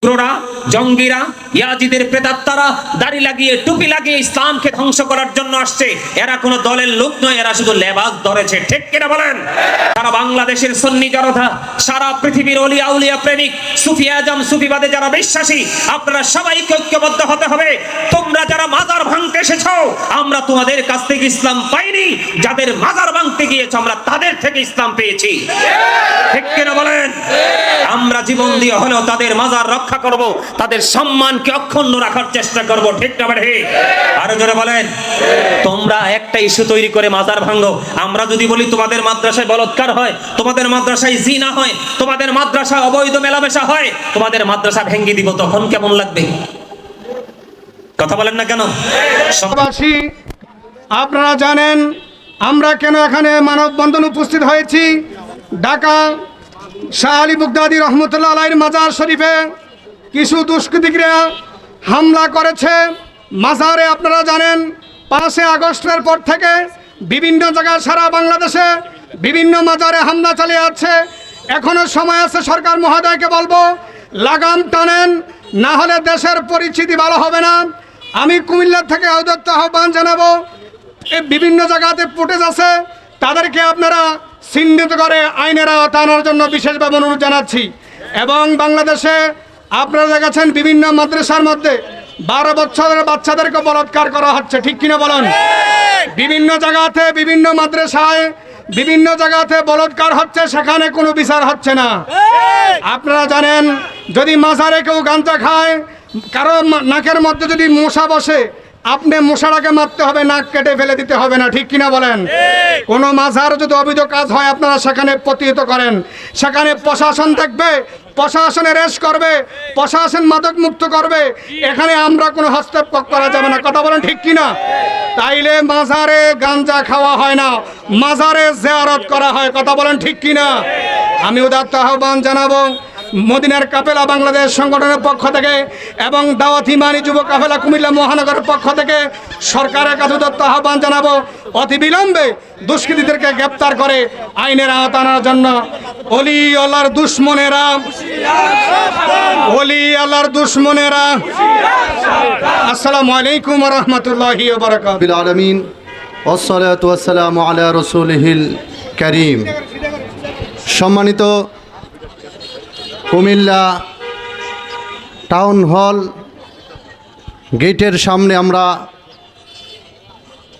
উগ্ররা, জঙ্গিরা, ইয়াজিদের প্রেতাত্মারা দাড়ি লাগিয়ে টুপি লাগিয়ে ইসলামকে ধ্বংস করার জন্য আসছে। এরা কোনো দলের লোক নয়, এরা শুধু লেবাস ধরেছে। ঠিক কিনা বলেন? সারা বাংলাদেশের সুন্নি জনতা, সারা পৃথিবীর ওলিয়া উলিয়া প্রেমিক, সুফি আজম, সুফিবাদে যারা বিশ্বাসী, আপনারা সবাইকে ঐক্যবদ্ধ হতে হবে। তোমরা যারা মাজার ভাঙতে এসেছো, আমরা তোমাদের কাছ থেকে ইসলাম পাইনি। যাদের মাজার ভাঙতে গিয়েছো, আমরা তাদের থেকে ইসলাম পেয়েছি। ঠিক কিনা বলেন? আমরা জীবন দিয়ে হলেও তাদের মাজার রক্ষা করব, তাদের সম্মানকে অক্ষুণ্ণ রাখার চেষ্টা করব। ঠিক না বেঠে? আরো জোরে বলেন। তোমরা একটা ইস্যু তৈরি করে মাজার ভাঙো। আমরা যদি বলি তোমাদের মাদ্রাসায় বলাৎকার হয়, তোমাদের মাদ্রাসায় জিনা হয়, তোমাদের মাদ্রাসায় অবৈধ মেলামেশা হয়, তোমাদের মাদ্রাসা ভেঙে দিব, তখন কেমন লাগবে? কথা বলেন না কেন? সবাসী, আপনারা জানেন আমরা কেন এখানে মানববন্ধন উপস্থিত হয়েছি। ঢাকা শাহ আলী বুগদাদি রহমতুল্লাহ আলাইহির মাজার শরীফে কিছু দুষ্কৃতিকারীরা হামলা করেছে। মাজারে আপনারা জানেন 5 আগস্টের পর থেকে বিভিন্ন জায়গায় সারা বাংলাদেশে বিভিন্ন মাজারে হামলা চালিয়ে আছে। এখনো সময় আছে, সরকার মহোদয়কে বলবো লাগাম টানেন, না হলে দেশের পরিস্থিতি ভালো হবে না। আমি কুমিল্লা থেকে আহ্বান জানাবো, বিভিন্ন জায়গাতে ফুটেজ আছে, তাদেরকে আপনারা চিহ্নিত করে আইনের আওতায় আনার জন্য বিশেষভাবে অনুরোধ জানাচ্ছি। এবং বাংলাদেশে আপনারা দেখেছেন বিভিন্ন মাদ্রাসার মধ্যে 12 বছরের বাচ্চাদেরকে বলাৎকার করা হচ্ছে। ঠিক কিনা বলেন? বিভিন্ন জায়গাতে বিভিন্ন মাদ্রাসায় বিভিন্ন জায়গাতে বলাৎকার হচ্ছে, সেখানে কোনো বিচার হচ্ছে না। আপনারা জানেন যদি মাজারে কেউ গাঁজা খায়, কারো নাকের মধ্যে যদি মশা বসে, আপনি মশাটাকে মারতে হবে, নাক কেটে ফেলে দিতে হবে না। ঠিক কিনা বলেন? কোনো মাজার যদি অবৈধ কাজ হয়, আপনারা সেখানে প্রতিহত করেন। সেখানে প্রশাসন দেখবে, প্রশাসন অ্যারেস্ট করবে, প্রশাসন মাদক মুক্ত করবে। এখানে আমরা কোনো হস্তক্ষেপ করা যাবে না। কথা বলেন ঠিক কিনা? তাইলে মাজারে গাঞ্জা খাওয়া হয় না, মাজারে জিয়ারত করা হয়। কথা বলেন ঠিক কিনা? আমি উদাত্ত আহ্বান জানাবো মদিনার কাফেলা বাংলাদেশ সংগঠনের পক্ষ থেকে এবং দাওয়াত ইমানি যুব কাফেলা কুমিল্লা মহানগরের পক্ষ থেকে সরকারের কাছে উদাত্ত আহ্বান জানাবো অতি বিলম্বে দুষ্কৃতীদেরকে গ্রেপ্তার করে আইনের আওতায় আনার জন্য। ওলি আল্লাহর দুশ্মনেরা, ওলি আল্লাহর দুশ্মনেরা। আসসালামু আলাইকুম ওয়া রাহমাতুল্লাহি ওয়া বারাকাতুহু। বিল আলামিন ওয়াসসালাতু ওয়াসসালামু আলা রাসূলিহিল কারীম। সম্মানিত কুমিল্লা টাউন হল গেটের সামনে আমরা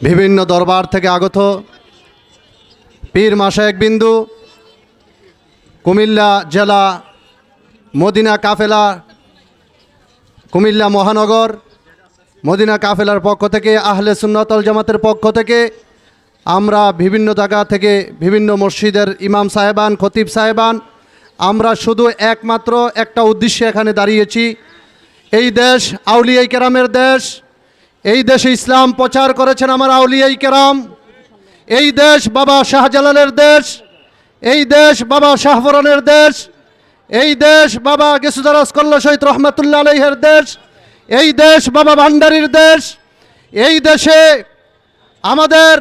বিভিন্ন দরবার থেকে আগত পীর মাশায়েখ বিন্দু, কুমিল্লা জেলা মদিনা কাফেলা, কুমিল্লা মহানগর মদিনা কাফেলার পক্ষ থেকে, আহলে সুন্নাত ওয়াল জামাতের পক্ষ থেকে আমরা বিভিন্ন জায়গা থেকে বিভিন্ন মসজিদের ইমাম সাহেবান, খতিব সাহেবান, আমরা শুধু একমাত্র একটা উদ্দেশ্যে এখানে দাঁড়িয়েছি। এই দেশ আউলিয়ায়ে কেরামের দেশ। এই দেশে ইসলাম প্রচার করেছেন আমার আউলিয়ায়ে কেরাম। এই দেশ বাবা শাহজালালের দেশ। এই দেশ বাবা শাহপুরানের দেশ। এই দেশ বাবা গেসুদারাস কল্লা শহীদ রহমতুল্লাহ আলাইহির দেশ। এই দেশ বাবা ভান্ডারীর দেশ। এই দেশে আমাদের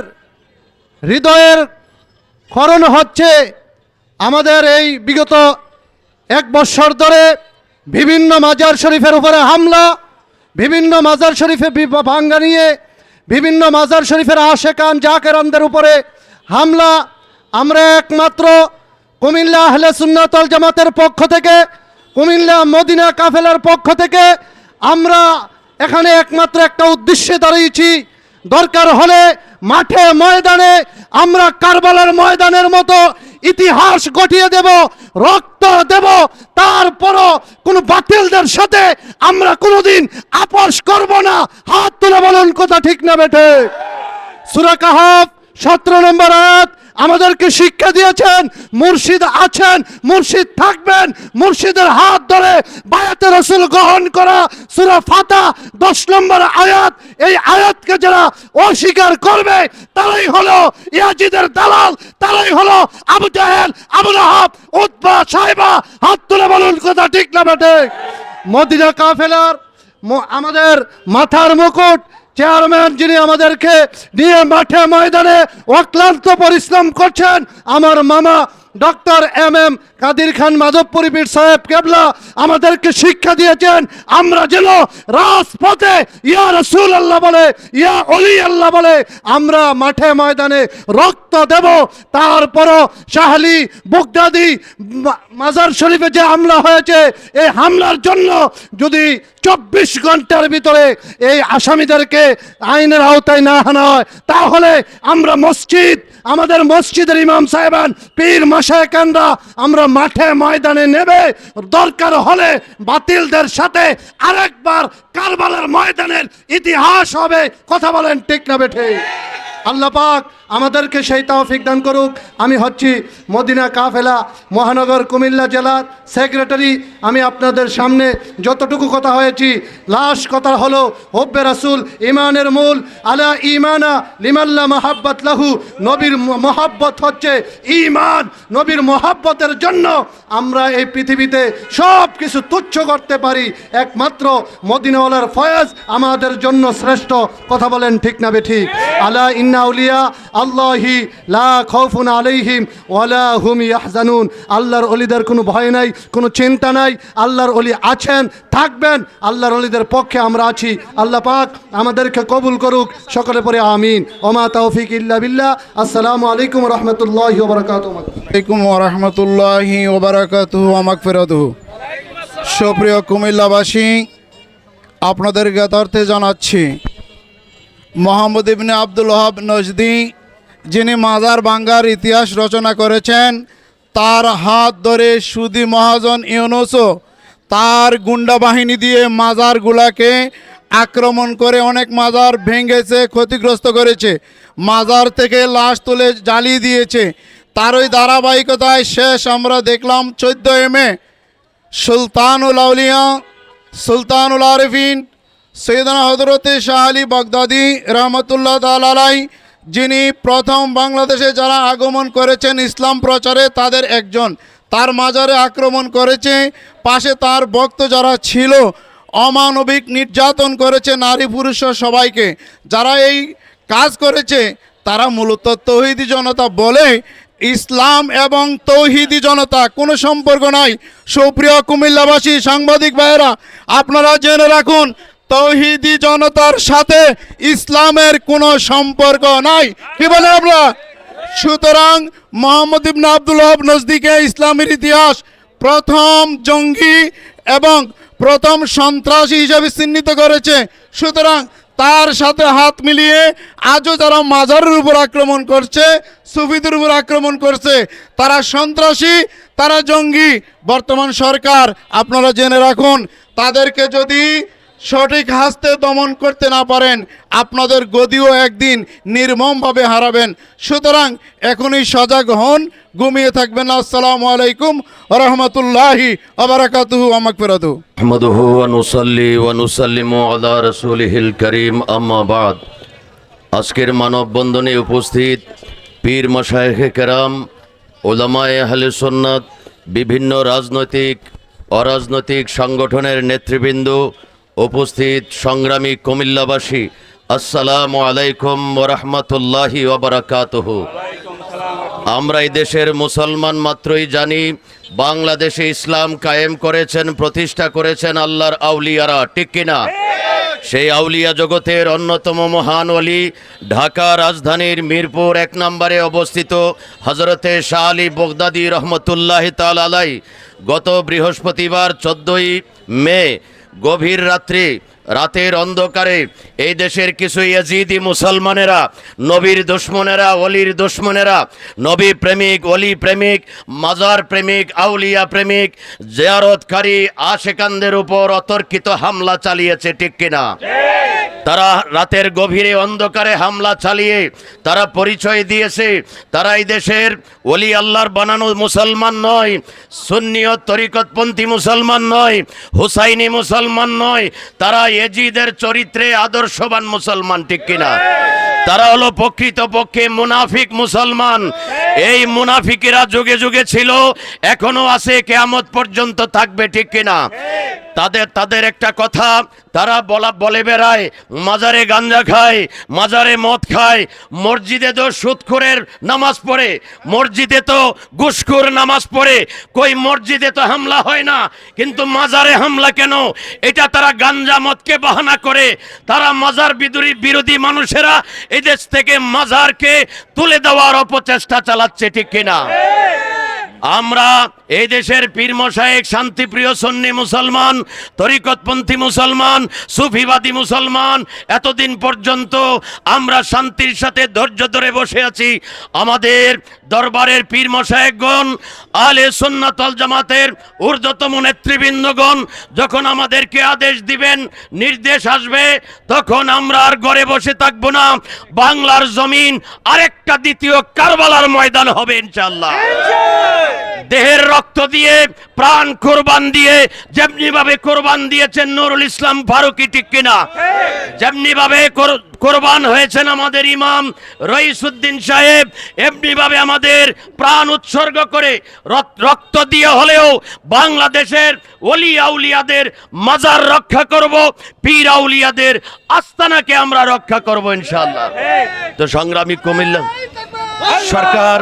হৃদয়ের ক্ষরণ হচ্ছে। আমাদের এই বিগত 1 বছর ধরে বিভিন্ন মাজার শরীফের উপরে হামলা, বিভিন্ন মাজার শরীফে ভাঙ্গা নিয়ে বিভিন্ন মাজার শরীফের আশেকান জাকেরানদের উপরে হামলা। আমরা একমাত্র কুমিল্লা আহলে সুন্নাত ওয়াল জামাতের পক্ষ থেকে, কুমিল্লা মদিনা কাফেলার পক্ষ থেকে আমরা এখানে একমাত্র একটা উদ্দেশ্যে দাঁড়িয়েছি। দরকার হলে মাঠে ময়দানে আমরা কারবালার ময়দানের মতো ইতিহাস গঠিয়ে দেব, রক্ত দেব, তারপরও কোন বাতিলদের সাথে আমরা কোনোদিন আপোষ করব না। হাত তুলে বলুন কথা ঠিক না বেঠে? সূরা কাহফ 17 নম্বর আয়াত আমাদেরকে শিক্ষা দিয়েছেন, মুর্শিদ আছেন, মুর্শিদ থাকবেন, মুর্শিদের হাত ধরে বায়াতে রাসূল গ্রহণ করা। সূরা ফাতিহা 10 নম্বর আয়াত। এই আয়াতকে যারা অস্বীকার করবে তারাই হলো ইয়াজিদের দালাল, তারাই হলো আবু জাহেল, আবু লাহাব, উতবা, সাইবা। হাত তুলে বলুন কথা ঠিক না বেটে? মদিনা কাফেলার আমাদের মাথার মুকুট চেয়ারম্যান, যিনি আমাদেরকে নিয়ে মাঠে ময়দানে অক্লান্ত পরিশ্রম করছেন, আমার মামা ডক্টর MM কাদির খান মাধবপুরী পীর সাহেব কেবলা আমাদেরকে শিক্ষা দিয়েছেন, আমরা যেন রাজপথে ইয়া রাসূলুল্লাহ বলে, ইয়া ওলি আল্লাহ বলে আমরা মাঠে ময়দানে রক্ত দেব। তারপরও শাহলি বগদাদি মাজার শরীফে যে হামলা হয়েছে, এই হামলার জন্য যদি 24 ঘন্টার ভিতরে এই আসামিদেরকে আইনের আওতায় না আনা হয়, তাহলে আমরা আমাদের মসজিদের ইমাম সাহেবান পীর মাশায়েখানরা আমরা মাঠে ময়দানে নেবে, দরকার হলে বাতিলদের সাথে আরেকবার কারবালার ময়দানের ইতিহাস হবে। কথা বলেন ঠিক না বেঠে? আল্লাহ পাক আমাদেরকে সেই তৌফিক দান করুক। আমি হচ্ছি মদিনা কাফেলা মহানগর কুমিল্লা জেলার সেক্রেটারি। আমি আপনাদের সামনে যতটুকু কথা হয়েছি, লাস্ট কথা হলো হব্বে রাসূল ইমানের মূল, আলা ইমানা লিমাল্লা মাহাব্বাত লাহু, নবীর মহাব্বত হচ্ছে ইমান। নবীর মহাব্বতের জন্য আমরা এই পৃথিবীতে সব কিছু তুচ্ছ করতে পারি, একমাত্র মদিনাওয়ালার ফয়েজ আমাদের জন্য শ্রেষ্ঠ। কথা বলেন ঠিক না বেঠিক? আলা ইন্না আউলিয়া আল্লাহি লা খাউফুন আলাইহিম ওয়ালা হুম ইয়াহজানুন। আল্লাহর ওলিদের কোনো ভয় নাই, কোনো চিন্তা নাই। আল্লাহর ওলি আছেন, থাকবেন। আল্লাহর ওলিদের পক্ষে আমরা আছি। আল্লাহ পাক আমাদেরকে কবুল করুক। সকলে পরে আমিন। ওমা তৌফিক ইল্লা বিল্লাহ। আসসালামু আলাইকুম ওয়া রাহমাতুল্লাহি ওয়া বারাকাতুহু। আলাইকুম ওয়া রাহমাতুল্লাহি ওয়া বারাকাতুহু ওয়া মাগফিরাতুহু। সুপ্রিয় কুমিল্লাবাসী, আপনাদের জ্ঞাতার্থে জানাচ্ছি মোহাম্মদ ইবনে আব্দুল ওয়াহাব নজদি, যিনি মাজার ভাঙ্গার ইতিহাস রচনা করেছেন, তার হাত ধরে সুদি মহাজন ইউনুসও তার গুন্ডা বাহিনী দিয়ে মাজারগুলাকে আক্রমণ করে অনেক মাজার ভেঙেছে, ক্ষতিগ্রস্ত করেছে, মাজার থেকে লাশ তুলে জ্বালিয়ে দিয়েছে। তারই ধারাবাহিকতায় শেষ আমরা দেখলাম 14 মে সুলতানুল আউলিয়া সুলতানুল আরিফিন সৈয়দনা হযরতে শাহ আলী বাগদাদি রহমতুল্লাহ তাআলা আলাইহি, যিনি প্রথম বাংলাদেশে যারা আগমন করেছেন ইসলাম প্রচারে তাদের একজন, তার মাজারে আক্রমণ করেছে। পাশে তার ভক্ত যারা ছিল অমানবিক নির্যাতন করেছে নারী পুরুষ সবাইকে। যারা এই কাজ করেছে তারা মূলত তৌহিদি জনতা বলে। ইসলাম এবং তৌহিদি জনতা কোনো সম্পর্ক নাই। সুপ্রিয় কুমিল্লাবাসী সাংবাদিক ভাইয়েরা, আপনারা জেনে রাখুন, তৌহিদি জনতার সাথে ইসলামের কোনো সম্পর্ক নাই। কি বলে আপনারা? সুতরাং মোহাম্মদ ইবনে আব্দুল ওয়াহাব নজদিকে ইসলামের ইতিহাস প্রথম জঙ্গি এবং প্রথম সন্ত্রাসী হিসাবে চিহ্নিত করেছে। সুতরাং তার সাথে হাত মিলিয়ে আজও যারা মাজারের উপর আক্রমণ করছে, সুফিদের উপর আক্রমণ করছে, তারা সন্ত্রাসী, তারা জঙ্গি। বর্তমান সরকার আপনারা জেনে রাখুন, তাদেরকে যদি সঠিক হাস্তে দমন করতে না পারেন, আপনাদের গদিও একদিন নির্মমভাবে হারাবেন। সুতরাং এখনই সজাগ হন, ঘুমিয়ে থাকবেন না। আসসালামু আলাইকুম ওয়া রাহমাতুল্লাহি ওয়া বারাকাতুহু ওয়া মাগফিরাতুহু। নাহমাদুহু ওয়া নুসাল্লি ওয়া নুসাল্লিমু আলা রাসূলিহিল কারীম, আম্মা বাদ। আজকের মানববন্ধনে উপস্থিত পীর মাশায়েখে কেরাম, উলামায়ে আহলে সুন্নাত, বিভিন্ন রাজনৈতিক অরাজনৈতিক সংগঠনের নেতৃবৃন্দ, উপস্থিত সংগ্রামী কুমিল্লাবাসী, আসসালামু আলাইকুম ওয়া রাহমাতুল্লাহি ওয়া বারাকাতুহু। আমরা এই দেশের মুসলমান মাত্রই জানি বাংলাদেশে ইসলাম কায়েম করেছেন, প্রতিষ্ঠা করেছেন আল্লাহর আউলিয়ারা, ঠিক কিনা? সেই আউলিয়া জগতের অন্যতম মহান ওলি ঢাকা রাজধানীর মিরপুর 1 নম্বরে অবস্থিত হযরতে শাহ আলী বাগদাদী রহমতুল্লাহ তাআলা আলাইহি গত বৃহস্পতিবার 14 মে গভীর রাতের অন্ধকারে এই দেশের কিছু ইয়াজিদি মুসলমানেরা, নবীর দুশ্মনেরা, ওলির দুশ্মনেরা, নবী প্রেমিক, ওলি প্রেমিক, মাজার প্রেমিক, আউলিয়া প্রেমিক, জিয়ারতকারী আশেকানদের উপর অতর্কিত হামলা চালিয়েছে, ঠিক কিনা? তারা রাতের গভীরে অন্ধকারে হামলা চালিয়ে তারা পরিচয় দিয়েছে তারা এই দেশের ওলি আল্লাহর বানানো মুসলমান নয়, সুন্নি ও তরিকতপন্থী মুসলমান নয়, হুসাইনি মুসলমান নয়, তারা ইয়াজিদের চরিত্রে আদর্শবান মুসলমান, ঠিক কিনা? তারা হলো প্রকৃতপক্ষে মুনাফিক মুসলমান। এই মুনাফিকেরা যুগে যুগে ছিল, এখনো আছে, কিয়ামত পর্যন্ত থাকবে, ঠিক কিনা? তাদের একটা কথা, তারা বলে বেড়ায় মাজারে গাঞ্জা খায়, মাজারে মদ খায়, মসজিদে তো সুদখোরের নামাজ পড়ে, মসজিদে তো ঘুষখোর নামাজ পড়ে, কই মসজিদে তো হামলা হয় না, কিন্তু মাজারে হামলা কেন? এটা তারা গাঞ্জা মদকে বাহানা করে, তারা মাজার বিরোধী মানুষেরা এই দেশ থেকে মাজারকে তুলে দেওয়ার অপচেষ্টা চালাচ্ছে, ঠিক কিনা? আমরা এই দেশের পীর মশায়েক, শান্তিপ্রিয় সুন্নি মুসলমান, তরিকতপন্থী মুসলমান, সুফিবাদী মুসলমান, এতদিন পর্যন্ত আমরা শান্তির সাথে ধৈর্য ধরে বসে আছি। আমাদের দরবারের পীর মশায়েকগণ, আহলে সুন্নাত ওয়াল জামাতের ঊর্ধ্বতম নেতৃবৃন্দগণ যখন আমাদেরকে আদেশ দিবেন, নির্দেশ আসবে, তখন আমরা আর ঘরে বসে থাকবো না। বাংলার জমিন আরেকটা দ্বিতীয় কারবালার ময়দান হবে ইনশাআল্লাহ। দেহের রক্ত দিয়ে, প্রাণ কোরবান দিয়ে, যেমনি ভাবে কোরবান দিয়েছেন নুরুল ইসলাম ফারুকী, ঠিক কিনা? যেমনি ভাবে কোরবান হয়েছেন আমাদের ইমাম রইসউদ্দিন সাহেব, এমনি ভাবে আমাদের প্রাণ উৎসর্গ করে রক্ত দিয়ে হলেও বাংলাদেশের ওলি আউলিয়াদের মাজার রক্ষা করব, পীর আউলিয়াদের আস্তানাকে আমরা রক্ষা করব ইনশাআল্লাহ। তো সংগ্রামী কুমিল্লা সরকার,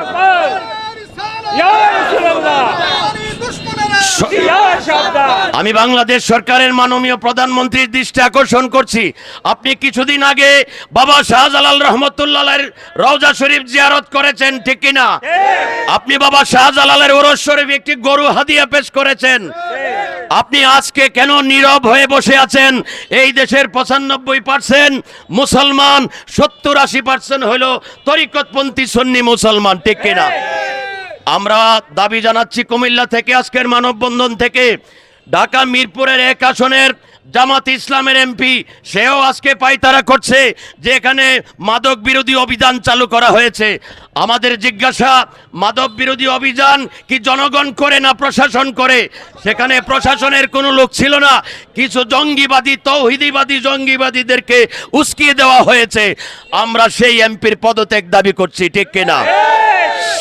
আমি বাংলাদেশ সরকারের মাননীয় প্রধানমন্ত্রীর দৃষ্টি আকর্ষণ করছি। আপনি কিছুদিন আগে বাবা শাহজালাল রহমতুল্লাহের রওজা শরীফ জিয়ারত করেছেন, ঠিক কিনা? আপনি বাবা শাহজালালের ওরস শরীফ একটি গরু হাদিয়া পেশ করেছেন। আপনি আজকে কেন নীরব হয়ে বসে আছেন? এই দেশের 95% মুসলমান, 70-80% হইল তরিকতপন্থী সুন্নি মুসলমান, ঠিক কিনা? আমরা দাবি জানাচ্ছি কুমিল্লা থেকে, আজকের মানববন্ধন থেকে, ঢাকা মিরপুরের 1 আসনের জামাত ইসলামের এমপি, সেও আজকে পায়তারা করছে যে এখানে মাদক বিরোধী অভিযান চালু করা হয়েছে। আমাদের জিজ্ঞাসা, মাদক বিরোধী অভিযান কি জনগণ করে না প্রশাসন করে? সেখানে প্রশাসনের কোনো লোক ছিল না, কিছু জঙ্গিবাদী, তৌহিদিবাদী জঙ্গিবাদীদেরকে উস্কিয়ে দেওয়া হয়েছে। আমরা সেই এমপির পদত্যাগ দাবি করছি, ঠিক কিনা?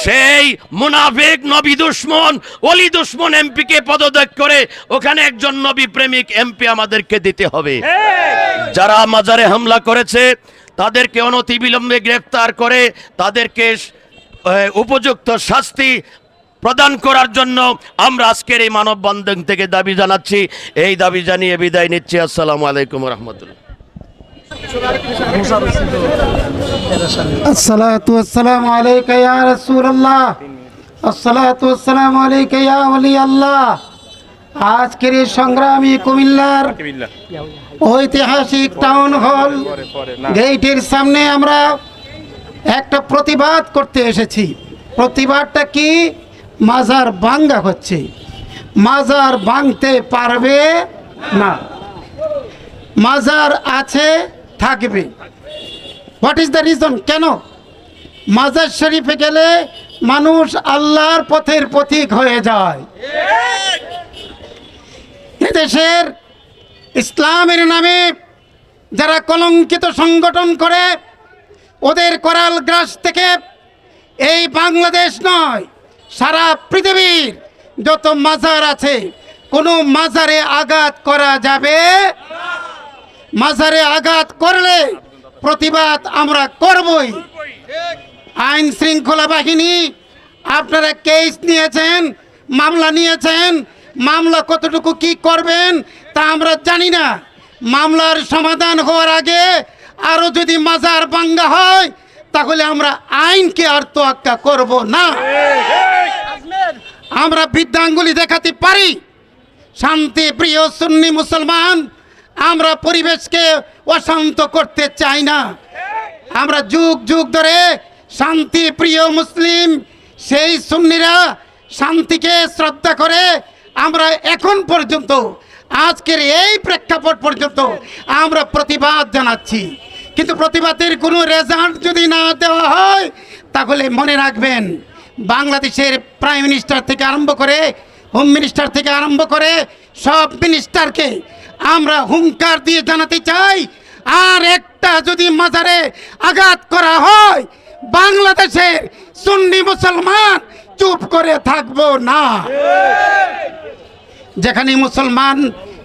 সেই মুনাফিক, নবী দুশ্মন, অলি দুশ্মন এমপিকে পদত্যাগ করে ওখানে একজন নবী প্রেমিক এমপি আমাদেরকে দিতে হবে। যারা মাজারে হামলা করেছে তাদেরকে অনতিবিলম্বে গ্রেফতার করে তাদেরকে উপযুক্ত শাস্তি প্রদান করার জন্য আমরা আজকের এই মানববন্ধন থেকে দাবি জানাচ্ছি। এই দাবি জানিয়ে বিদায় নিচ্ছি। আসসালামু আলাইকুম রহমতুল্লাহ। अस्सलातु वस्सलामु अलैका या रसूलल्लाह, अस्सलातु वस्सलामु अलैका या ওলি আল্লাহ। আজকের এই সংগ্রামী কুমিল্লার ঐতিহাসিক টাউন হল গেটের সামনে আমরা একটা প্রতিবাদ করতে এসেছি। প্রতিবাদটা কি? মাজার ভাঙ্গা হচ্ছে, মাজার ভাঙতে পারবে না, মাজার আছে, থাকবে। What is the reason? কেন? মাজার শরীফে গেলে মানুষ আল্লাহর পথের পথিক হয়ে যায়। এদেশের ইসলামের নামে যারা কলঙ্কিত সংগঠন করে, ওদের করাল গ্রাস থেকে এই বাংলাদেশ নয়, সারা পৃথিবীর যত মাজার আছে, কোনো মাজারে আঘাত করা যাবে। মাজারে আঘাত করলে প্রতিবাদ আমরা করবই। আইন শৃঙ্খলা বাহিনী, আপনারা কেস নিয়েছেন, মামলা নিয়েছেন, মামলা কতটুকু কি করবেন তা আমরা জানি না। মামলার সমাধান হওয়ার আগে আরও যদি মাজার ভাঙ্গা হয় তাহলে আমরা আইনকে আর তোয়াক্কা করব না। আমরা বৃদ্ধাঙ্গুলি দেখাতে পারি। শান্তি প্রিয় সুন্নি মুসলমান, আমরা পরিবেশকে অশান্ত করতে চাই না। আমরা যুগ যুগ ধরে শান্তি প্রিয় মুসলিম, সেই সুন্নিরা শান্তিকে শ্রদ্ধা করে আমরা এখন পর্যন্ত, আজকের এই প্রেক্ষাপট পর্যন্ত আমরা প্রতিবাদ জানাচ্ছি। কিন্তু প্রতিবাদের কোনো রেজাল্ট যদি না দেওয়া হয় তাহলে মনে রাখবেন, বাংলাদেশের প্রাইম মিনিস্টার থেকে আরম্ভ করে, হোম মিনিস্টার থেকে আরম্ভ করে সব মিনিস্টারকে আমরা হুঙ্কার দিয়ে জানাতে চাই, আর একটা যদি মাজারে আঘাত করা হয় বাংলাদেশের সুন্নি মুসলমান চুপ করে থাকবো না। যেখানে মুসলমান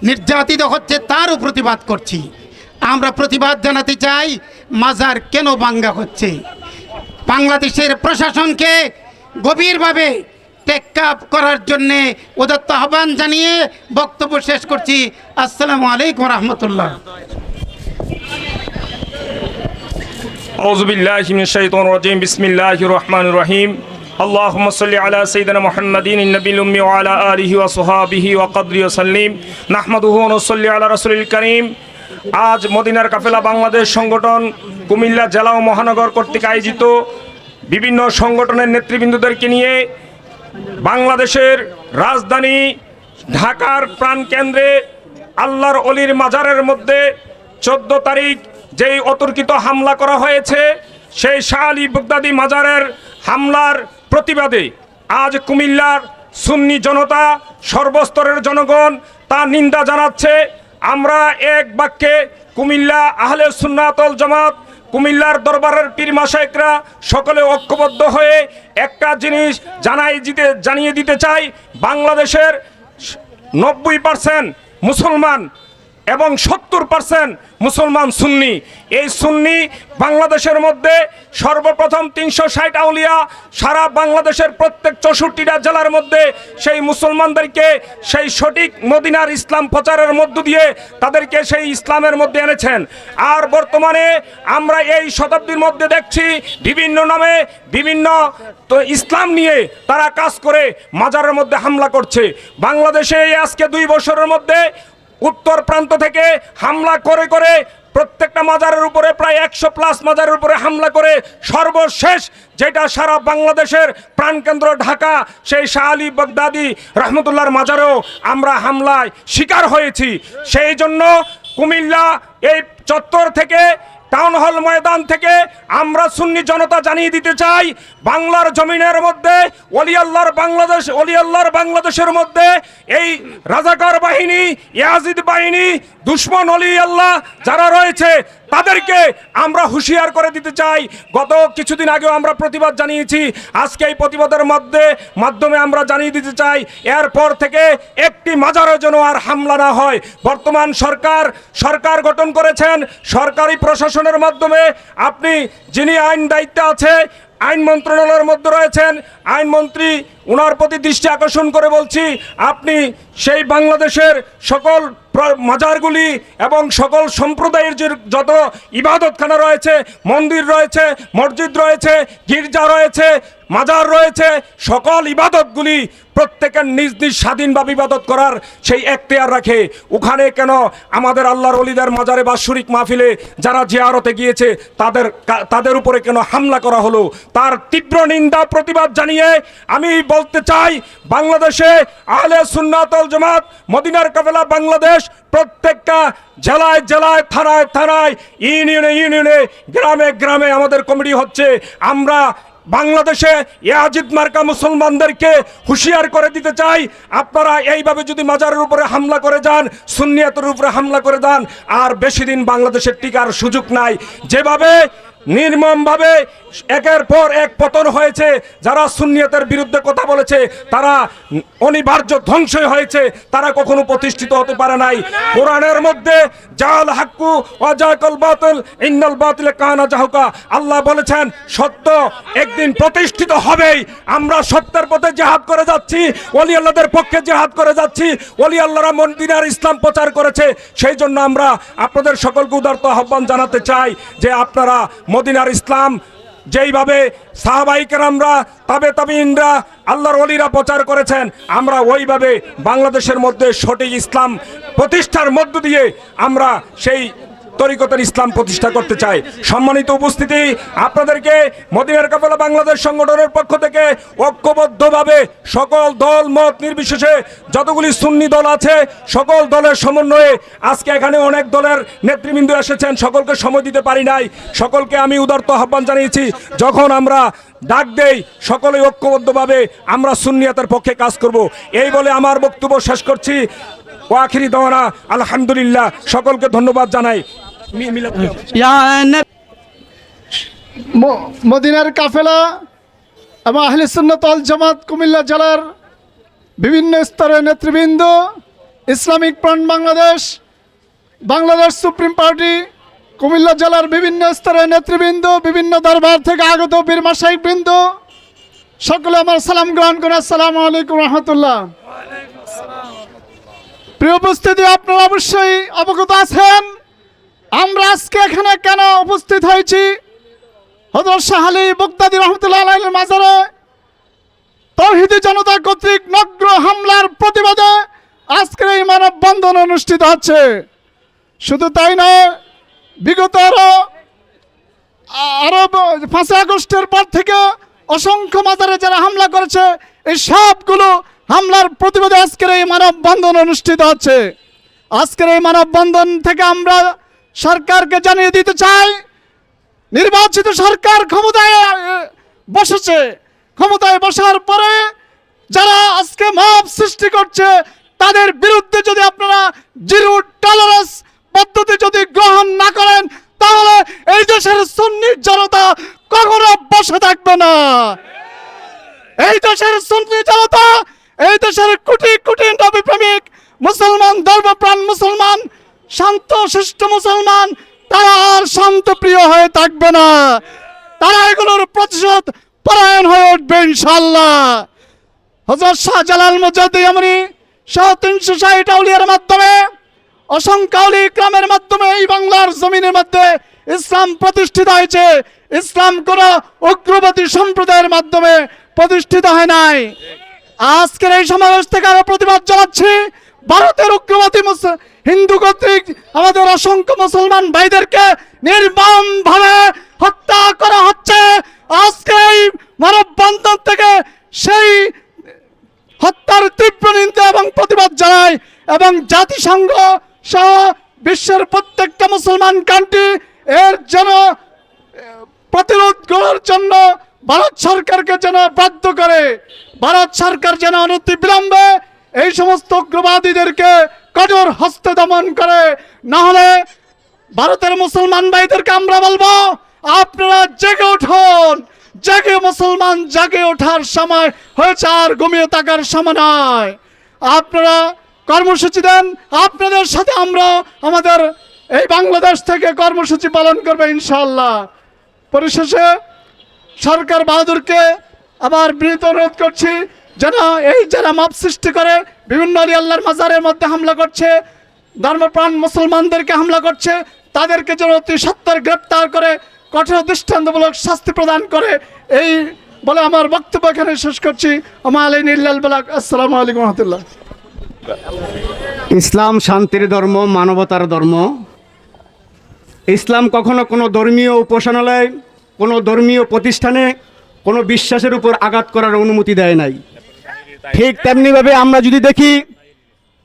নির্যাতিত হচ্ছে তারও প্রতিবাদ করছি। আমরা প্রতিবাদ জানাতে চাই মাজার কেন ভাঙ্গা হচ্ছে। বাংলাদেশের প্রশাসনকে গভীরভাবে টেক আপ করার জন্যে উদাত্ত আহ্বান জানিয়ে বক্তব্য শেষ করছি। আসসালামু আলাইকুম রহমতুল্লাহ। أعوذ بالله من الشيطان الرجيم بسم الله الرحمن الرحيم اللهم صل على سيدنا محمد النبي الأمي وعلى آله وصحابه وقدره وسلم نحمده ونصلي على رسول الكريم। আজ মদিনার কাফেলা বাংলাদেশ সংগঠন কুমিল্লা জেলা ও মহানগর কর্তৃক আয়োজিত বিভিন্ন সংগঠনের নেতৃবৃন্দদেরকে নিয়ে বাংলাদেশের রাজধানী ঢাকার প্রাণকেন্দ্রে আল্লাহর অলির মাজারের মধ্যে 14 তারিখ যেই অতর্কিত হামলা করা হয়েছে, সেই শাহ আলী বাগদাদী মাজারের হামলার প্রতিবাদে আজ কুমিল্লার সুন্নি জনতা, সর্বস্তরের জনগণ তা নিন্দা জানাচ্ছে। আমরা এক বাক্যে কুমিল্লা আহলে সুন্নাত ওয়াল জামাত, কুমিল্লার দরবারের পীর মাশায়েখরা সকলে ঐক্যবদ্ধ হয়ে একটা জিনিস জানিয়ে দিতে চাই, বাংলাদেশের 90% মুসলমান এবং 70% মুসলমান সুন্নি। এই সুন্নি বাংলাদেশের মধ্যে সর্বপ্রথম 360 আউলিয়া সারা বাংলাদেশের প্রত্যেক 64টা জেলার মধ্যে সেই মুসলমানদেরকে সেই সঠিক মদিনার ইসলাম প্রচারের মধ্য দিয়ে তাদেরকে সেই ইসলামের মধ্যে এনেছেন। আর বর্তমানে আমরা এই শতাব্দীর মধ্যে দেখছি বিভিন্ন নামে বিভিন্ন ইসলাম নিয়ে তারা কাজ করে মাজারের মধ্যে হামলা করছে। বাংলাদেশে আজকে 2 বছরের মধ্যে উত্তর প্রান্ত থেকে হামলা করে করে প্রত্যেকটা মাজারের উপরে প্রায় 100+ মাজারের উপরে হামলা করে সর্বশেষ যেটা সারা বাংলাদেশের প্রাণকেন্দ্র ঢাকা, সেই শাহ আলী বাগদাদী রহমতুল্লাহর মাজারেও আমরা হামলায় শিকার হয়েছি। সেই জন্য কুমিল্লা এই চত্বর থেকে, টাউন হল ময়দান থেকে আমরা সুন্নি জনতা জানিয়ে দিতে চাই, বাংলার জমিনের মধ্যে ওলি আল্লাহর বাংলাদেশের মধ্যে এই রাজাকার বাহিনী, ইয়াজিদ বাহিনী, দুশমন ওলি আল্লাহ যারা রয়েছে তাদেরকে আমরা হুঁশিয়ার করে দিতে চাই। গত কিছুদিন আগেও আমরা প্রতিবাদ জানিয়েছি, আজকে এই প্রতিবাদের মাধ্যমে আমরা জানিয়ে দিতে চাই, এরপর থেকে একটি মাজারের জন্য আর হামলা না হয়। বর্তমান সরকার গঠন করেছেন, সরকারি প্রশাসনের মাধ্যমে আপনি যিনি আইন দায়িত্বে আছে, আইন মন্ত্রণালয়ের মধ্যে রয়েছেন আইনমন্ত্রী, ওনার প্রতি দৃষ্টি আকর্ষণ করে বলছি, আপনি সেই বাংলাদেশের সকল মাজারগুলি এবং সকল সম্প্রদায়ের যে যত ইবাদতখানা রয়েছে, মন্দির রয়েছে, মসজিদ রয়েছে, গির্জা রয়েছে, মাজার রয়েছে, সকল ইবাদতগুলি প্রত্যেকের নিজ নিজ স্বাধীনভাবে ইবাদত করার সেই এখতিয়ার রাখে। ওখানে কেন আমাদের আল্লাহর ওলিদের মাজারে বাৎসরিক মাহফিলে যারা জিয়ারতে গিয়েছে তাদের উপরে কেন হামলা করা হলো, তার তীব্র নিন্দা প্রতিবাদ জানিয়ে আমি বলতে চাই, বাংলাদেশে আহলে সুন্নাত ওয়াল জামাত মদিনার কাফেলা বাংলাদেশ প্রত্যেকটা জেলায় জেলায়, থানায় থানায়, ইউনিয়নে ইউনিয়নে, গ্রামে গ্রামে আমাদের কমিটি হচ্ছে। আমরা বাংলাদেশে ইয়াজিদ মার্কা মুসলমানদেরকে হুঁশিয়ার করে দিতে চাই, আপনারা এইভাবে যদি মাজারের উপরে হামলা করে যান, সুন্নিয়াতের উপরে হামলা করে যান, আর বেশি দিন বাংলাদেশের টিকার সুযোগ নাই। যেভাবে নির্মমভাবে একের পর এক পতন হয়েছে, যারা সুন্নিয়তের বিরুদ্ধে কথা বলেছে তারা অনিবার্য ধ্বংসই হয়েছে, তারা কখনো প্রতিষ্ঠিত হতে পারে নাই। কোরআনের মধ্যে জাল হাক্কু ওয়া জাকাল বাতিল ইন্নাল বাতিল কানা জাহুকা, আল্লাহ বলেছেন সত্য একদিন প্রতিষ্ঠিত হবেই। আমরা সত্যের পথে জিহাদ করে যাচ্ছি, ওলি আল্লাহদের পক্ষে জিহাদ করে যাচ্ছি, ওলি আল্লাহরা মদিনার ইসলাম প্রচার করেছে। সেই জন্য আমরা আপনাদের সকলকে উদারত আহ্বান জানাতে চাই যে আপনারা মদিনার ইসলাম যেইভাবে সাহাবায়ে কেরামরা, তাবেঈনরা, আল্লাহর ওলিরা প্রচার করেছেন, আমরা ওইভাবে বাংলাদেশের মধ্যে সঠিক ইসলাম প্রতিষ্ঠার মধ্য দিয়ে আমরা সেই তরিকতের ইসলাম প্রতিষ্ঠা করতে চাই। সম্মানিত উপস্থিতি, আপনাদেরকে মদিনার কাফেলা বাংলাদেশ সংগঠনের পক্ষ থেকে ঐক্যবদ্ধভাবে সকল দল মত নির্বিশেষে যতগুলি সুন্নি দল আছে সকল দলের সমন্বয়ে আজকে এখানে অনেক দলের নেতৃবৃন্দ এসেছেন, সকলকে সময় দিতে পারি নাই, সকলকে আমি উদারত আহ্বান জানিয়েছি, যখন আমরা ডাক দেই সকলে ঐক্যবদ্ধভাবে আমরা সুন্নিয়াতের পক্ষে কাজ করব। এই বলে আমার বক্তব্য শেষ করছি। ওয়াখিরি দাওয়ানা আলহামদুলিল্লাহ। সকলকে ধন্যবাদ জানাই। মদিনার কাফেলা এবং আহলে সুন্নাত ওয়াল জামাত কুমিল্লা জেলার বিভিন্ন স্তরের নেতৃবৃন্দ, Islamic front Bangladesh, Bangladesh supreme party, Comilla জেলার বিভিন্ন স্তরের নেতৃবৃন্দ, বিভিন্ন দরবার থেকে আগত বীর মাশাইখবৃন্দ, সকলে আমার সালাম গ্রহণ করে আসসালামু আলাইকুম রহমতুল্লাহ। প্রিয় উপস্থিতি, আপনারা অবশ্যই অবগত আছেন আমরা আজকে এখানে কেন উপস্থিত হয়েছি। হযরত শাহ আলী বুগদাদি রহমতুল্লাহ আলাইহির মাজারে তাওহীদি জনতা কর্তৃক নগ্ন হামলার প্রতিবাদে আজকের এই মানববন্ধন অনুষ্ঠিত হচ্ছে। শুধু তাই নয়, বিগত আরো 5 আগস্টের পর থেকে অসংখ্য মাজারে যারা হামলা করেছে, এই সবগুলো হামলার প্রতিবাদে আজকের এই মানববন্ধন অনুষ্ঠিত হচ্ছে। আজকের এই মানববন্ধন থেকে আমরা সরকারকে জানিয়ে দিতে চাই, নির্বাচিত সরকার ক্ষমতায় বসেছে, ক্ষমতায় বসার পরে যারা আজকে মব সৃষ্টি করছে তাদের বিরুদ্ধে যদি আপনারা জিরো টলারেন্স পদ্ধতি যদি গ্রহণ না করেন, তাহলে এই দেশের সুন্নি জনতা কখনো বসে থাকবে না। এই দেশের সুন্নি জনতা, এই দেশের কোটি কোটি নবী প্রেমিক মুসলমান, ধর্মপ্রাণ মুসলমান, শান্ত শিষ্ট মুসলমান, তারা আর শান্তপ্রিয় হয়ে থাকবে না। তারা এগুলোর প্রতিশোধ পরায়ণ হয়ে উঠবে ইনশাআল্লাহ। হযরত শাহজালাল মুজাদ্দিদ আমরি সহ 360 আউলিয়ার মাধ্যমে, অসংখ্য আউলি ইকরামের মাধ্যমে এই বাংলার জমিনের মধ্যে ইসলাম প্রতিষ্ঠিত হয়েছে। ইসলাম কোন উগ্রবাদী সম্প্রদায়ের মাধ্যমে প্রতিষ্ঠিত হয় নাই। আজকের এই সমাবেশ থেকে আমরা প্রতিবাদ জানাচ্ছি, ভারতের উগ্রবাদী হিন্দু কর্তৃক আমাদের অসংখ্য মুসলমান ভাইদেরকে নির্মমভাবে হত্যা করা হচ্ছে। আজকে এই মানববন্ধন থেকে সেই হত্যার তীব্র নিন্দা এবং প্রতিবাদ জানায় এবং জাতিসংঘ সহ বিশ্বের প্রত্যেকটা মুসলমান কান্ট্রি এর যেন প্রতিরোধ করার জন্য ভারত সরকারকে যেন বাধ্য করে, ভারত সরকার যেন অনতিবিলম্বে এই সমস্ত উগ্রবাদীদেরকে কঠোর হস্তে দমন করে। না হলে ভারতের মুসলমান ভাইদেরকে আমরা বলবো, আপনারা জেগে উঠুন, জেগে মুসলমান জেগে ওঠার সময় হয়েছে, আর ঘুমিয়ে থাকার সময় নয়। আপনারা কর্মসূচি দেন, আপনাদের সাথে আমরা আমাদের এই বাংলাদেশ থেকে কর্মসূচি পালন করবে ইনশাআল্লাহ। পরিশেষে সরকার বাহাদুরকে আবার বিনীত অনুরোধ করছি, যেন এই যারা মব সৃষ্টি করে বিভিন্ন আলী আল্লাহর মাজারের মধ্যে হামলা করছে, ধর্মপ্রাণ মুসলমানদেরকে হামলা করছে, তাদেরকে যেন অতি সত্বর গ্রেপ্তার করে কঠোর দৃষ্টান্তমূলক শাস্তি প্রদান করে, এই বলে আমার বক্তব্য এখানে শেষ করছি। আমা আলাইনা ইল্লাল বালাগ। আসসালামু আলাইকুম রহমতুল্লাহ। ইসলাম শান্তির ধর্ম, মানবতার ধর্ম। ইসলাম কখনো কোনো ধর্মীয় উপাসনালয়, কোনো ধর্মীয় প্রতিষ্ঠানে কোনো বিশ্বাসের উপর আঘাত করার অনুমতি দেয় নাই। ঠিক তেমনিভাবে আমরা যদি দেখি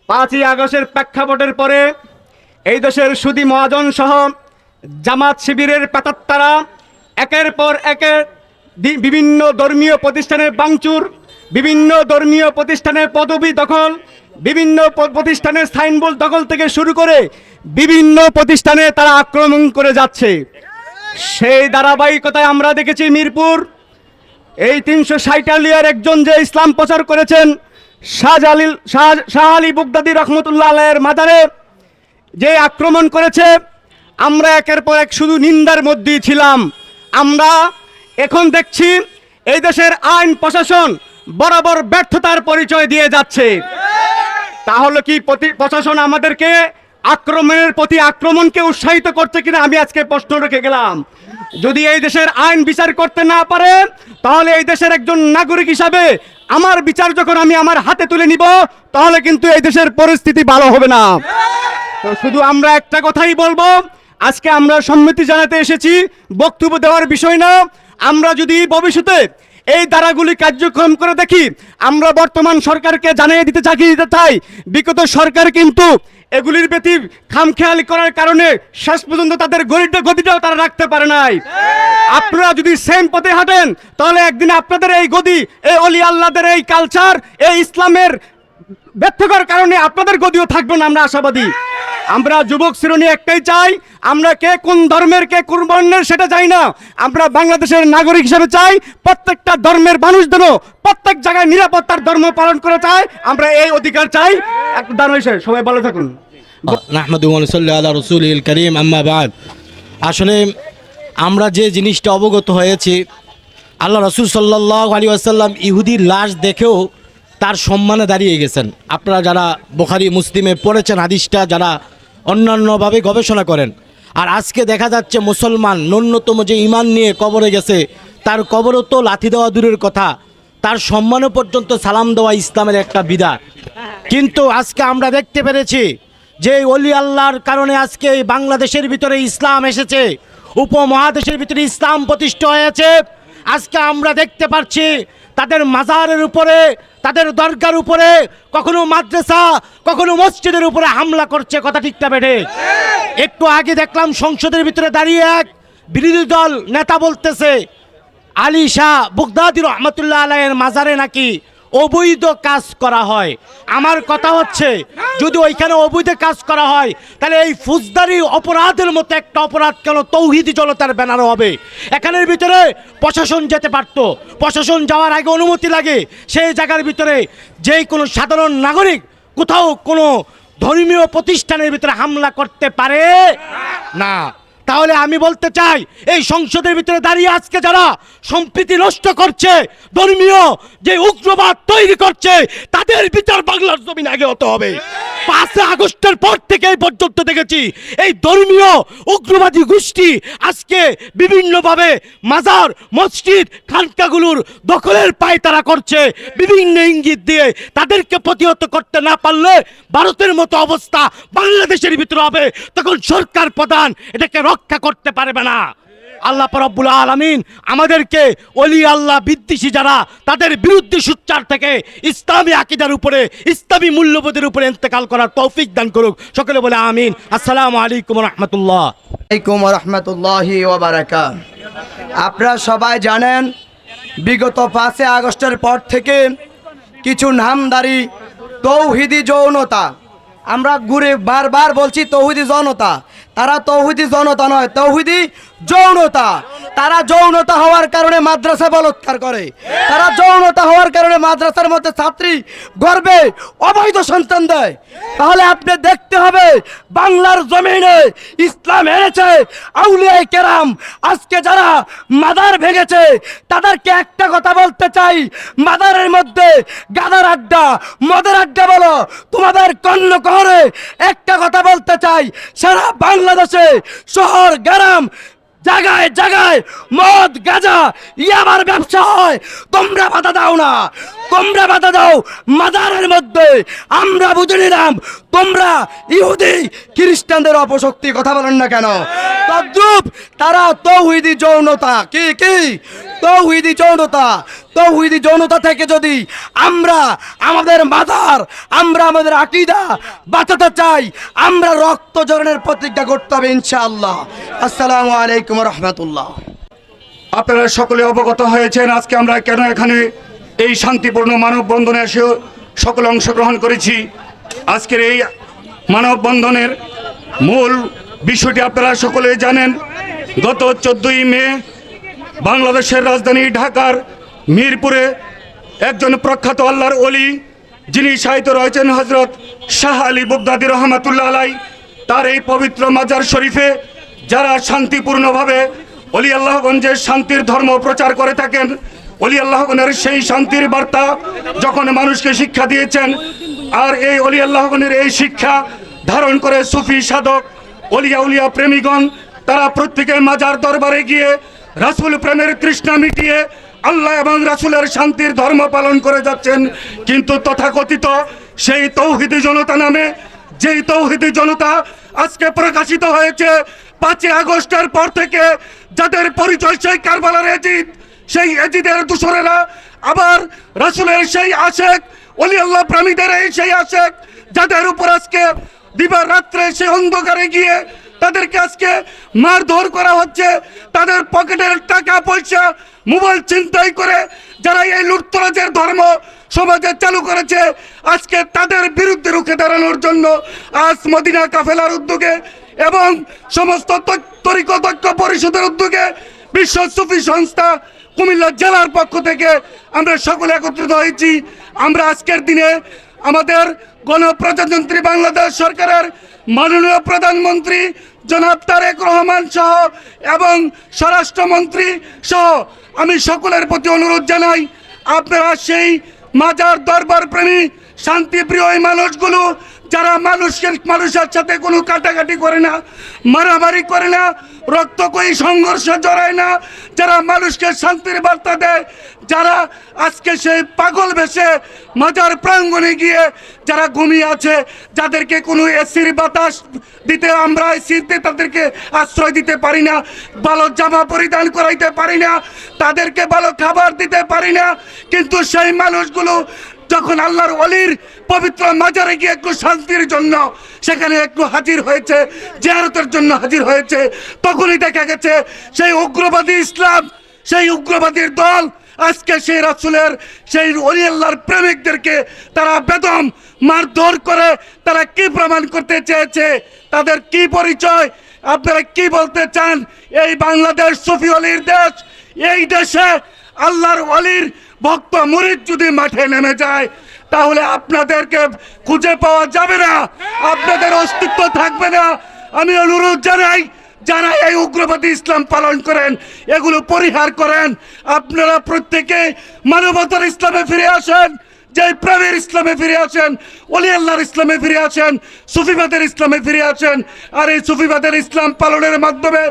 5ই আগস্টের প্রেক্ষাপটের পরে এই দেশের সুদী মহাজন সহ জামাত শিবিরের প্রেতাত্মারা একের পর একের বিভিন্ন ধর্মীয় প্রতিষ্ঠানের ভাঙচুর, বিভিন্ন ধর্মীয় প্রতিষ্ঠানের পদবি দখল, বিভিন্ন প্রতিষ্ঠানের সাইনবোর্ড দখল থেকে শুরু করে বিভিন্ন প্রতিষ্ঠানে তারা আক্রমণ করে যাচ্ছে। সেই ধারাবাহিকতায় আমরা দেখেছি মিরপুর এই 360 আউলিয়ার একজন যে ইসলাম প্রচার করেছেন শাহ আলী বুগদাদি রহমতুল্লাহ আলাইহির মাজারে যে আক্রমণ করেছে, আমরা একের পর এক শুধু নিন্দার মধ্যেই ছিলাম। আমরা এখন দেখছি এই দেশের আইন প্রশাসন বরাবর ব্যর্থতার পরিচয় দিয়ে যাচ্ছে। তাহলে কি প্রশাসন আমাদেরকে আক্রমণের প্রতি আক্রমণকে উৎসাহিত করছে কিনা, আমি আজকে প্রশ্ন রেখে গেলাম। যদি এই দেশের আইন বিচার করতে না পারে, তাহলে এই দেশের একজন নাগরিক হিসাবে আমার বিচার যখন আমি আমার হাতে তুলে নিব, তাহলে কিন্তু এই দেশের পরিস্থিতি ভালো হবে না। তো শুধু আমরা একটা কথাই বলবো, আজকে আমরা সম্মতি জানাতে এসেছি, বক্তব্য দেওয়ার বিষয় না। আমরা যদি ভবিষ্যতে এই ধারাগুলি কার্যক্রম করে দেখি, আমরা বর্তমান সরকারকে জানিয়ে দিতে চাই বিগত সরকার কিন্তু এগুলির প্রতি খামখেয়ালি করার কারণে শেষ পর্যন্ত তাদের গদিটাও তারা রাখতে পারে নাই। আপনারা যদি সেম পথে হাঁটেন, তাহলে একদিন আপনাদের এই গদি, এই অলি আল্লাহদের এই কালচার, এই ইসলামের ব্যর্থতার কারণে আপনাদের গদিও থাকবে না, আমরা আশাবাদী। আমরা যুবক শ্রেণী একটাই চাই, আমরা কে কোন ধর্মের কে কোন বর্ণের সেটা চাই না, আমরা বাংলাদেশের নাগরিক হিসেবে চাই প্রত্যেকটা ধর্মের মানুষ যেন প্রত্যেক জায়গায় নিরাপত্তার ধর্ম পালন করে চাই, আমরা এই অধিকার চাই। একটু দাঁড় হয়েছে, সবাই ভালো থাকুন। নাহমাদুহু ওয়া নুসাল্লি আলা রাসূলিল কারীম, আম্মা বাদ। আসলে আমরা যে জিনিসটা অবগত হয়েছি, আল্লাহ রাসূল সাল্লাল্লাহু আলাইহি ওয়াসাল্লাম ইহুদির লাশ দেখেও তার সম্মানে দাঁড়িয়ে গেছেন। আপনারা যারা বুখারী মুসলিমে পড়েছেন হাদিসটা, যারা অন্যান্যভাবে গবেষণা করেন, আর আজকে দেখা যাচ্ছে মুসলমান ন্যূনতম যে ঈমান নিয়ে কবরে গেছে, তার কবরও তো লাথি দেওয়া দূরের কথা, তার সম্মানে পর্যন্ত সালাম দেওয়া ইসলামের একটা বিধান। কিন্তু আজকে আমরা দেখতে পেরেছি যে ওলি আল্লাহর কারণে আজকে এই বাংলাদেশের ভিতরে ইসলাম এসেছে, উপমহাদেশের ভিতরে ইসলাম প্রতিষ্ঠা হয়েছে। আজকে আমরা দেখতে পাচ্ছি তাদের মাজারের উপরে, তাদের দরগার উপরে, কখনো মাদ্রাসা, কখনো মসজিদের উপরে হামলা করছে, কথা ঠিক না বেঠে? একটু আগে দেখলাম সংসদের ভিতরে দাঁড়িয়ে এক বিরোধী দল নেতা বলতেছে আলী শাহ বুগদাদি রহমতুল্লাহ আলাইয়ের মাজারে নাকি অবৈধ কাজ করা হয়। আমার কথা হচ্ছে, যদি ওইখানে অবৈধ কাজ করা হয়, তাহলে এই ফৌজদারি অপরাধের মতো একটা অপরাধ কেন তৌহিদি জনতার ব্যানারও হবে? এখানের ভিতরে প্রশাসন যেতে পারতো, প্রশাসন যাওয়ার আগে অনুমতি লাগে। সেই জায়গার ভিতরে যে কোনো সাধারণ নাগরিক কোথাও কোনো ধর্মীয় প্রতিষ্ঠানের ভিতরে হামলা করতে পারে না। তাহলে আমি বলতে চাই, এই সংসদের ভিতরে দাঁড়িয়ে আজকে যারা সম্প্রীতি নষ্ট করছে, ধর্মীয় যে উগ্রবাদ তৈরি করছে, তাদের বিচার বাংলার জমিন আগে হতে হবে। 5 আগস্টের পর থেকে এই পর্যন্ত দেখেছি এই ধর্মীয় উগ্রবাদী গোষ্ঠী আজকে বিভিন্নভাবে মাজার, মসজিদ, খানকাগুলোর দখলের পায়তারা করছে বিভিন্ন ইঙ্গিত দিয়ে। তাদেরকে প্রতিহত করতে না পারলে ভারতের মতো অবস্থা বাংলাদেশের ভিতরে হবে, তখন সরকার প্রধান এটাকে রক্ষা করতে পারবে না। আল্লাহ রব্বুল আলামিন আমাদেরকে ওলি আল্লাহ বিদ্বেষী যারা, তাদের বিরুদ্ধে সোচ্চার থেকে ইসলামী আকীদার উপরে, ইসলামী মূল্যবোধের উপরে ইন্তেকাল করার তৌফিক দান করুক। সকলে বলে আমিন। আসসালামু আলাইকুম ওয়া রাহমাতুল্লাহ। আলাইকুম রহমতুল্লাহি ওয়া বারাকাতুহু। আপনারা সবাই জানেন, বিগত 5 আগস্টের পর থেকে কিছু নামধারী তৌহিদি যৌনতা, আমরা ঘুরে বারবার বলছি তৌহিদি জনতা, তারা তৌহিদি জনতা নয়, তৌহিদি যৌনতা। তারা যৌনতা হওয়ার কারণে মাদ্রাসা বলৎকার করে, তারা যৌনতা হওয়ার কারণে মাদ্রাসার মধ্যে ছাত্রী গর্বে অবৈধ সন্তান দেয়। তাহলে আপনি দেখতে হবে বাংলার জমিনে ইসলাম এনেছে আউলিয়ায়ে কেরাম। আজকে যারা মাদার ভেঙেছে তাদেরকে একটা কথা বলতে চাই, মাদারের মধ্যে গাদার আড্ডা, মদের আড্ডা বলো তোমাদের কর্ণকহরে। একটা কথা বলতে চাই, সারা বাংলাদেশে শহর গ্রাম জায়গায় জায়গায় মদ, গাঁজা, ইয়াবার ব্যবসা হয়। তোমরা বাধা দাও না, তোমরা বাধা দাও মাজারের মধ্যে। আমরা বুঝে নিলাম তোমরা ইহুদি খ্রিস্টানদের অপশক্তি, কথা বলেন না কেন? তদ্রুপ তারা তৌহিদি যৌনতা, কি কি তৌহিদি যৌনতা, তৌহিদি যৌনতা থেকে যদি আমরা আমাদের মাজার, আমরা আমাদের আকীদা বাঁচাতে চাই, আমরা রক্ত জরনের প্রতিজ্ঞা করতে হবে ইনশাআল্লাহ। আসসালামু আলাইকুম ওয়া রাহমাতুল্লাহ। আপনারা সকলে অবগত হয়েছেন আজকে আমরা কেন এখানে এই শান্তিপূর্ণ মানববন্ধনে এসে সকলে অংশগ্রহণ করেছি। আজকের এই মানববন্ধনের মূল বিষয়টি আপনারা সকলে জানেন। গত 14ই মে বাংলাদেশের রাজধানী ঢাকার মিরপুরে একজন প্রখ্যাত আল্লাহর ওলি, যিনি সাহিত্য রয়েছেন হজরত শাহ আলী বুগদাদি রহমতুল্লাহ আলাই, তার এই পবিত্র মাজার শরীফে যারা শান্তিপূর্ণভাবে অলি আল্লাহগঞ্জের শান্তির ধর্ম প্রচার করে থাকেন, অলি আল্লাহগণের সেই শান্তির বার্তা যখন মানুষকে শিক্ষা দিয়েছেন, আর এই অলি আল্লাহগণের এই শিক্ষা ধারণ করে সুফি সাধক, অলিয়া উলিয়া প্রেমীগণ, তারা প্রত্যেকে মাজার দরবারে গিয়ে রাসূল প্রেমের তৃষ্ণা মিটিয়ে আল্লাহ এবং রাসূলের শান্তির ধর্ম পালন করে যাচ্ছেন। কিন্তু তথাকথিত সেই তৌহিদি জনতা নামে যেই তৌহিদি জনতা আজকে প্রকাশিত হয়েছে 5 আগস্টের পর থেকে, যাদের পরিচয় সেই কারবালার এজিদ, সেই এজিদের দূষরেরা আবার রাসূলের সেই আশেক, ওলি আল্লাহ প্রেমীদের এই সেই আশেক, যাদের উপর আজকে দিবা রাত্রে সে অন্ধকারে গিয়ে তাদেরকে আজকে মারধর করা হচ্ছে, তাদের পকেটের টাকা পয়সা মোবাইল ছিনতাই করে যারা এই লুটতরাজের ধর্ম সমাজে চালু করেছে, আজকে তাদের বিরুদ্ধে রুখে দাঁড়ানোর জন্য আজ মদিনা কাফেলার উদ্যোগে এবং সমস্ত তরিকত ঐক্য পরিষদের উদ্যোগে বিশ্ব সুফি সংস্থা কুমিল্লা জেলার পক্ষ থেকে আমরা সকলে একত্রিত হয়েছি। আমরা আজকের দিনে আমাদের গণপ্রজাতন্ত্রী বাংলাদেশ সরকারের মাননীয় প্রধানমন্ত্রী জনাব তারেক রহমান সহ এবং স্বরাষ্ট্রমন্ত্রী সহ আমি সকলের প্রতি অনুরোধ জানাই, আপনারা সেই মাজার দরবার প্রেমী শান্তিপ্রিয় এই মানুষগুলো যারা মানুষের সাথে কোনো কাটাকাটি করে না, মারামারি করে না, রক্তকয়ী সংঘর্ষে জড়ায় না, যারা মানুষকে শান্তির বার্তা দেয়, যারা আজকে সেই পাগল ভেসে মাজার প্রাঙ্গণে গিয়ে যারা ঘুমিয়ে আছে, যাদেরকে কোনো এসির বাতাস দিতে আমরা এসিতে তাদেরকে আশ্রয় দিতে পারি না, ভালো জামা পরিধান করাইতে পারি না, তাদেরকে ভালো খাবার দিতে পারি না, কিন্তু সেই মানুষগুলো যখন আল্লাহর ওলির পবিত্র মাজারে গিয়ে একটু শান্তির জন্য সেখানে একটু হাজির হয়েছে, জিয়ারতের জন্য হাজির হয়েছে, তখনই দেখা গেছে সেই উগ্রবাদী ইসলাম, সেই উগ্রবাদীর দল আজকে সেই রাসূলের সেই ওলি আল্লাহর প্রেমিকদেরকে তারা বেদম মারধর করে তারা কি প্রমাণ করতে চেয়েছে, তাদের কি পরিচয়, আপনারা কি বলতে চান? এই বাংলাদেশ সুফি ওলির দেশ, এই দেশে আল্লাহর ওলির ভক্ত মুরিদ যদি মাঠে নেমে যায় তাহলে আপনাদেরকে খুঁজে পাওয়া যাবে না, আপনাদের অস্তিত্ব থাকবে না। আমি অনুরোধ জানাই, যারা এই উগ্রবাদী ইসলাম পালন করেন, এগুলো পরিহার করেন, আপনারা প্রত্যেকে মানবতার ইসলামে ফিরে আসেন, যে প্রেমের ইসলামে ফিরে আসেন, ওলি আল্লাহর ইসলামে ফিরে আসেন, সুফিবাদের ইসলামে ফিরে আসেন। আর এই সুফিবাদের ইসলাম পালনের মাধ্যমে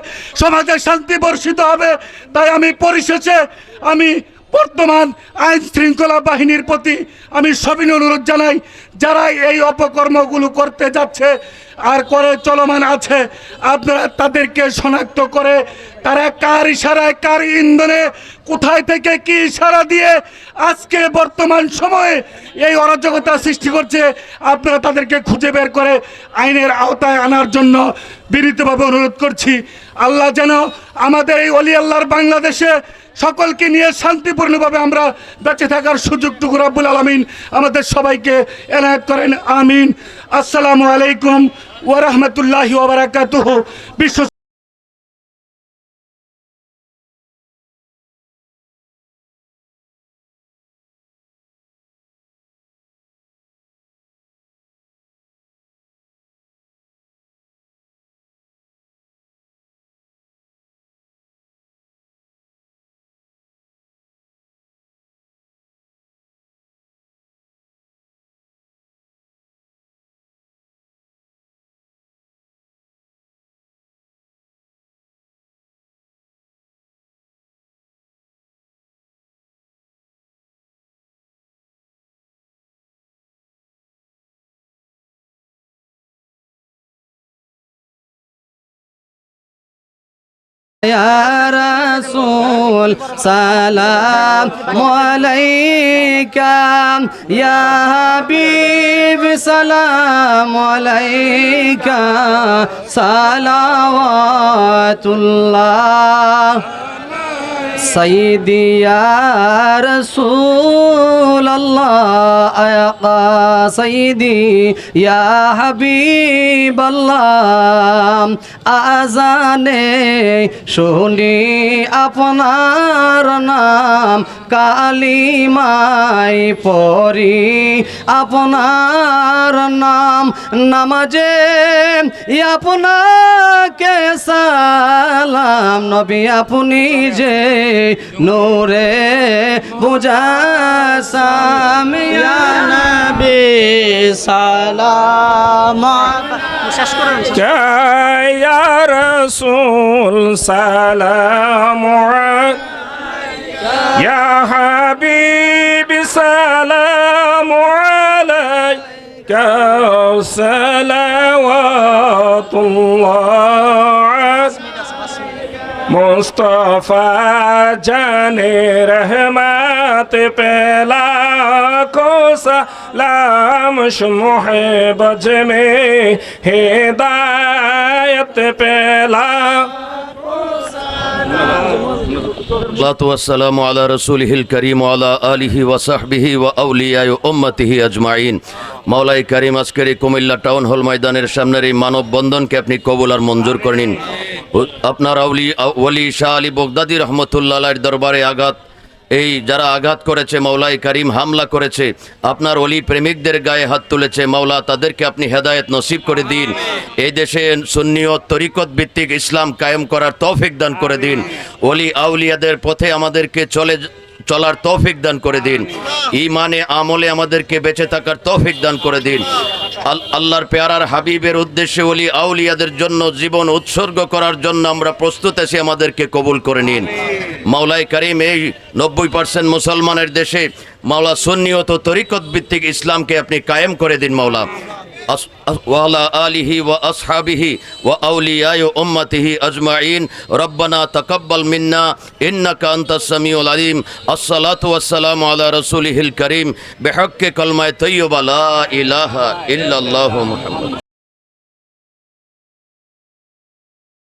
সমাজে শান্তি বর্ষিত হবে। তাই আমি পরিশেষে আমি বর্তমান আইন শৃঙ্খলা বাহিনীর প্রতি আমি সবিনয় অনুরোধ জানাই, যারা এই অপকর্মগুলো করতে যাচ্ছে আর করে চলমান আছে, আপনারা তাদেরকে শনাক্ত করে তারা কার ইশারায় কার ইন্ধনে কোথায় থেকে কি ইশারা দিয়ে আজকে বর্তমান সময়ে এই অরাজকতা সৃষ্টি করছে, আপনারা তাদেরকে খুঁজে বের করে আইনের আওতায় আনার জন্য বিনীতভাবে অনুরোধ করছি। আল্লাহ যেন আমাদের এই ওলি আল্লাহর বাংলাদেশে সকলকে নিয়ে শান্তিপূর্ণভাবে আমরা বেঁচে থাকার সুযোগটুকু রব্বুল আলামিন আমাদের সবাইকে এনায়েত করেন, আমিন। আসসালামু আলাইকুম ওয়া রাহমাতুল্লাহি ওয়া বারাকাতুহু। বিশ্ব يا رسول سلام عليك يا حبيب سلام عليك صلوات الله سيدي يا رسول الله يا سيدي يا حبيب الله আজানে শুনি আপনার নাম কালিমাই পড়ি আপনার নাম নামাজে আপনাকে সালাম নবী আপনি যে নূরে মুজাসসাম ইয়া নবী সালাম শেষ করেন يا رسول سلام يا حبيبي سلام عليك صلوات الله मुस्तफ़ा जाने रहमत पेला को सलाम शुमुह बज में हिदायत দেখতে পেলাম। والسلام على رسوله الكريم وعلى آله وصحبه وأولياء أمته أجمعين। মাওলাই কারিম, আজকের এই কুমিল্লা টাউন হল ময়দানের সামনের এই মানববন্ধনকে আপনি কবুল আর মঞ্জুর করে নিন। আপনার ওলি শাহ আলী বগদাদি রহমতুল্লাহ আলাইহির দরবারে এই যারা আঘাত করেছে, মাওলাই কারিম হামলা করেছে, আপনার অলি প্রেমিকদের গায়ে হাত তুলেছে, মাওলা তাদেরকে আপনি হেদায়েত নসিব করে দিন। এই দেশে সুন্নি ও তরিকত ভিত্তিক ইসলাম কায়েম করার তৌফিক দান করে দিন। অলি আউলিয়াদের পথে আমাদেরকে চলার তৌফিক দান করে দিন। ঈমানে আমলে আমাদেরকে বেঁচে থাকার তৌফিক দান করে দিন। আল্লাহর পেয়ারার হাবিবের উদ্দেশ্যে ওলি আউলিয়াদের জন্য জীবন উৎসর্গ করার জন্য আমরা প্রস্তুত আছি, আমাদেরকে কবুল করে নিন। মাওলাই কারিম, এই 90% মুসলমানের দেশে মাওলা সুন্নিয়ত তরিকত ভিত্তিক ইসলামকে আপনি কায়েম করে দিন মাওলা। وعلى آله وأصحابه وأولياء أمته أجمعين ربنا تقبل منا إنك أنت السميع العليم الصلاة والسلام على رسوله الكريم بحق كلمة طيبة لا إله إلا الله محمد